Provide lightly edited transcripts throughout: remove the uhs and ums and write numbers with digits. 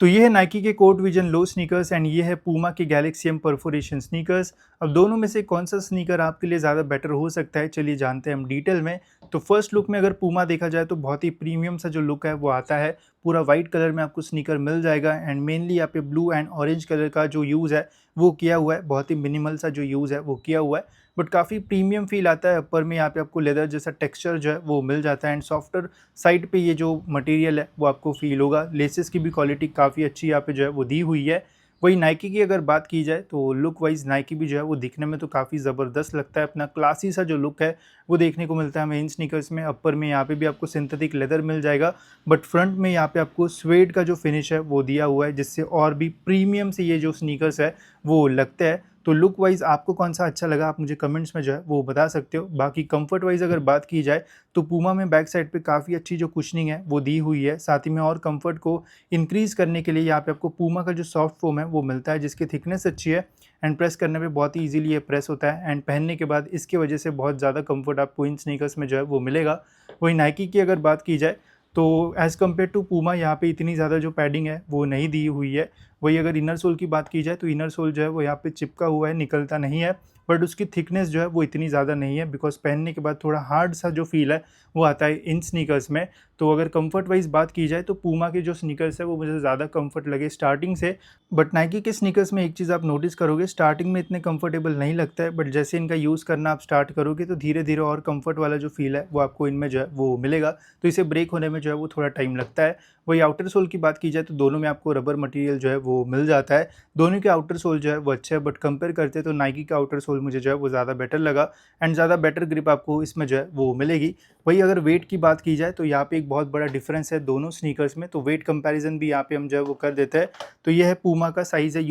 तो ये है नाइकी के court vision low sneakers and ये है पूमा के गैलेक्सी एम परफोरेशन स्नीकर्स। अब दोनों में से कौन सा स्नीकर आपके लिए ज़्यादा बेटर हो सकता है, चलिए जानते हैं हम डिटेल में। तो फर्स्ट लुक में अगर पूमा देखा जाए तो बहुत ही प्रीमियम सा जो लुक है वो आता है। पूरा वाइट कलर में आपको स्नीकर मिल जाएगा एंड मेनली यहाँ पे ब्लू एंड ऑरेंज कलर का जो यूज़ है वो किया हुआ है। बहुत ही मिनिमल सा जो यूज़ है वो किया हुआ है, बट काफ़ी प्रीमियम फील आता है। अपर में यहाँ पे आपको लेदर जैसा टेक्सचर जो है वो मिल जाता है एंड सॉफ्टर साइड पे ये जो मटेरियल है वो आपको फील होगा। लेसेस की भी क्वालिटी काफ़ी अच्छी यहाँ पे जो है वो दी हुई है। वही नाइकी की अगर बात की जाए तो लुक वाइज नाइकी भी जो है वो दिखने में तो काफ़ी ज़बरदस्त लगता है। अपना क्लासी सा जो लुक है वो देखने को मिलता है हमें इन स्नीकर्स में। अपर में यहाँ पे भी आपको सिंथेटिक लेदर मिल जाएगा, बट फ्रंट में यहाँ पे आपको स्वेड का जो फिनिश है वो दिया हुआ है, जिससे और भी प्रीमियम से ये जो स्नीकर्स है वो लगते हैं। तो लुक वाइज आपको कौन सा अच्छा लगा आप मुझे कमेंट्स में जो है वो बता सकते हो। बाकी कंफर्ट वाइज अगर बात की जाए तो पूमा में बैक साइड पे काफ़ी अच्छी जो कुशनिंग है वो दी हुई है। साथ ही में और कंफर्ट को इंक्रीज़ करने के लिए यहाँ पे आपको पूमा का जो सॉफ्ट फोम है वो मिलता है, जिसकी थिकनेस अच्छी है एंड प्रेस करने पे बहुत ही ईजिली ये प्रेस होता है एंड पहनने के बाद इसकी वजह से बहुत ज़्यादा कंफर्ट आपको इन स्नीकर्स में जो है वो मिलेगा। वही नाइकी की अगर बात की जाए तो एज़ कम्पेयर टू पूमा यहाँ पे इतनी ज़्यादा जो पैडिंग है वो नहीं दी हुई है। वही अगर इनर सोल की बात की जाए तो इनर सोल जो है वो यहाँ पे चिपका हुआ है, निकलता नहीं है, बट उसकी थिकनेस जो है वो इतनी ज़्यादा नहीं है, बिकॉज पहनने के बाद थोड़ा हार्ड सा जो फील है वो आता है इन स्नीकर्स में। तो अगर कंफर्ट वाइज बात की जाए तो पूमा के जो स्नीकर्स है वो मुझे ज़्यादा कंफर्ट लगे स्टार्टिंग से। बट नाइकी के स्नीकर्स में एक चीज़ आप नोटिस करोगे, स्टार्टिंग में इतने कंफर्टेबल नहीं लगता है, बट जैसे इनका यूज़ करना आप स्टार्ट करोगे तो धीरे धीरे और कंफर्ट वाला जो फील है वो आपको इनमें जो है वो मिलेगा। तो इसे ब्रेक होने में जो है वो थोड़ा टाइम लगता है। वही आउटर सोल की बात की जाए तो दोनों में आपको रबर मटेरियल जो है वो मिल जाता है। दोनों के आउटर सोल जो है वो अच्छा है, बट कंपेयर करते तो नाइकी का आउटर सोल मुझे जो है वो ज़्यादा बेटर लगा एंड ज़्यादा बेटर ग्रिप आपको इसमें जो है वो मिलेगी। वही अगर वेट की बात की जाए तो यहाँ पे एक बहुत बड़ा डिफरेंस है दोनों स्नीकर्स में, तो वेट कंपैरिजन भी यहाँ पे हम जो है वो कर देते हैं। तो ये है पूमा का साइज़ है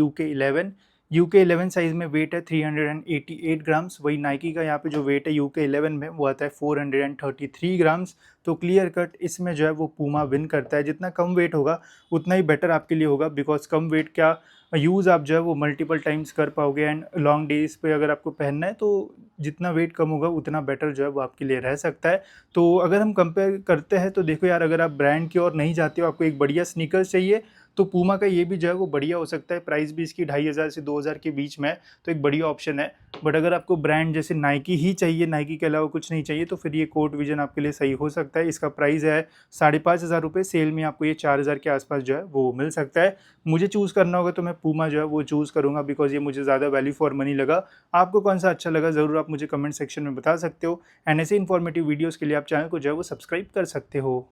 UK11 साइज़ में वेट है 388 ग्राम्स। वही नाइकी का यहाँ पे जो वेट है UK11 में वो आता है 433 ग्राम्स। तो क्लियर कट इसमें जो है वो पूमा विन करता है। जितना कम वेट होगा उतना ही बेटर आपके लिए होगा, बिकॉज कम वेट क्या यूज़ आप जो है वो मल्टीपल टाइम्स कर पाओगे एंड लॉन्ग डेज पे अगर आपको पहनना है तो जितना वेट कम होगा उतना बेटर जो है वो आपके लिए रह सकता है। तो अगर हम कंपेयर करते हैं तो देखो यार, अगर आप ब्रांड की ओर नहीं जाते हो, आपको एक बढ़िया स्नीकर्स चाहिए तो पूमा का ये भी जो है वो बढ़िया हो सकता है। प्राइस भी इसकी 2500 से 2000 के बीच में है, तो एक बढ़िया ऑप्शन है। बट अगर आपको ब्रांड जैसे नाइकी ही चाहिए, नाइकी के अलावा कुछ नहीं चाहिए, तो फिर ये कोर्ट विजन आपके लिए सही हो सकता है। इसका प्राइस है 5500 रुपये, सेल में आपको ये 4000 के आसपास जो है वो मिल सकता है। मुझे चूज़ करना होगा तो मैं पूमा जो है वो चूज़ करूँगा, बिकॉज ये मुझे ज़्यादा वैल्यू फॉर मनी लगा। आपको कौन सा अच्छा लगा ज़रूर आप मुझे कमेंट सेक्शन में बता सकते हो एंड ऐसे इन्फॉर्मेटिव वीडियोज़ के लिए आप चैनल को जो है वो सब्सक्राइब कर सकते हो।